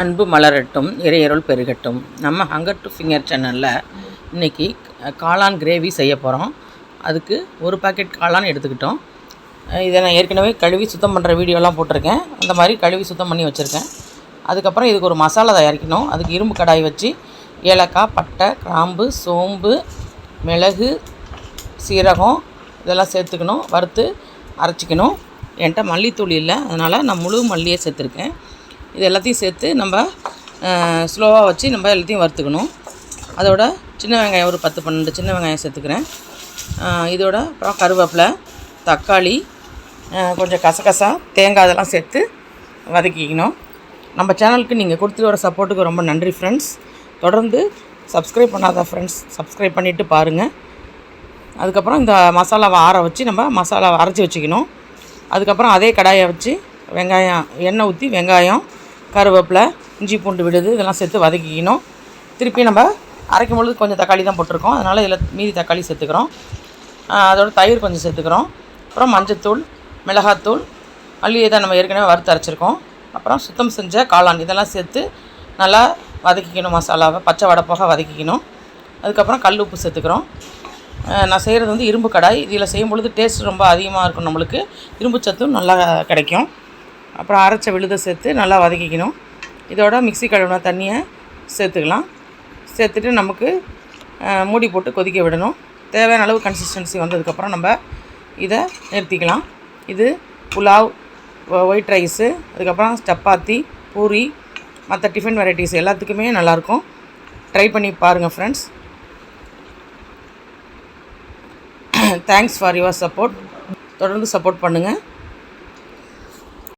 அன்பு மலரட்டும், இறையருள் பெருகட்டும். நம்ம ஹங்கர் டு ஃபிங்கர் சேனலில் இன்றைக்கி காளான் கிரேவி செய்ய போகிறோம். அதுக்கு ஒரு பாக்கெட் காளான் எடுத்துக்கிட்டோம். இதை நான் ஏற்கனவே கழுவி சுத்தம் பண்ணுற வீடியோலாம் போட்டிருக்கேன். அந்த மாதிரி கழுவி சுத்தம் பண்ணி வச்சுருக்கேன். அதுக்கப்புறம் இதுக்கு ஒரு மசாலா தயாரிக்கணும். அதுக்கு இரும்பு கடாய் வச்சு ஏலக்காய், பட்டை, கிராம்பு, சோம்பு, மிளகு, சீரகம் இதெல்லாம் சேர்த்துக்கணும். வறுத்து அரைச்சிக்கணும். என்கிட்ட மல்லித்தூள் இல்லை, அதனால் நான் முழு மல்லியை சேர்த்துருக்கேன். இது எல்லாத்தையும் சேர்த்து நம்ம ஸ்லோவாக வச்சு நம்ம எல்லாத்தையும் வறுத்துக்கணும். அதோட சின்ன வெங்காயம் ஒரு 10-12 சின்ன வெங்காயம் சேர்த்துக்கிறேன். இதோட அப்புறம் கருவேப்பிலை, தக்காளி, கொஞ்சம் கசகசா, தேங்காய் இதெல்லாம் சேர்த்து வதக்கிக்கணும். நம்ம சேனலுக்கு நீங்கள் கொடுத்துட்டு வர சப்போர்ட்டுக்கு ரொம்ப நன்றி ஃப்ரெண்ட்ஸ். தொடர்ந்து சப்ஸ்கிரைப் பண்ணாத ஃப்ரெண்ட்ஸ் சப்ஸ்கிரைப் பண்ணிவிட்டு பாருங்கள். அதுக்கப்புறம் இந்த மசாலாவை ஆற வச்சு நம்ம மசாலாவை அரைச்சி வச்சுக்கணும். அதுக்கப்புறம் அதே கடாயை வச்சு வெங்காயம் எண்ணெய் ஊற்றி வெங்காயம், கருவேப்பிலை, இஞ்சி பூண்டு விழுது இதெல்லாம் சேர்த்து வதக்கிக்கணும். திருப்பி நம்ம அரைக்கும் பொழுது கொஞ்சம் தக்காளி தான் போட்டிருக்கோம், அதனால் இதில் மீதி தக்காளி சேர்த்துக்கிறோம். அதோட தயிர் கொஞ்சம் சேர்த்துக்கிறோம். அப்புறம் மஞ்சத்தூள், மிளகாத்தூள், மல்லியை தான் நம்ம ஏற்கனவே வறுத்து அரைச்சிருக்கோம். அப்புறம் சுத்தம் செஞ்ச காளான் இதெல்லாம் சேர்த்து நல்லா வதக்கிக்கணும். மசாலாவை பச்சை வடை போக வதக்கிக்கணும். அதுக்கப்புறம் கல் உப்பு சேர்த்துக்கிறோம். நான் செய்கிறது வந்து இரும்பு கடாய். இதில் செய்யும் பொழுது டேஸ்ட் ரொம்ப அதிகமாக இருக்கும், நம்மளுக்கு இரும்பு சத்தும் நல்லா கிடைக்கும். அப்புறம் அரைச்ச விழுதை சேர்த்து நல்லா வதக்கிக்கணும். இதோட மிக்ஸி கழுவின தண்ணியை சேர்த்துக்கலாம். சேர்த்துட்டு நமக்கு மூடி போட்டு கொதிக்க விடணும். தேவையான அளவு கன்சிஸ்டன்சி வந்ததுக்கப்புறம் நம்ம இதை நிறுத்திக்கலாம். இது புலாவ், ஒயிட் ரைஸு, அதுக்கப்புறம் சப்பாத்தி, பூரி, மற்ற டிஃபன் வெரைட்டிஸ் எல்லாத்துக்குமே நல்லாயிருக்கும். ட்ரை பண்ணி பாருங்கள் friends. Thanks for your support. தொடர்ந்து சப்போர்ட் பண்ணுங்கள்.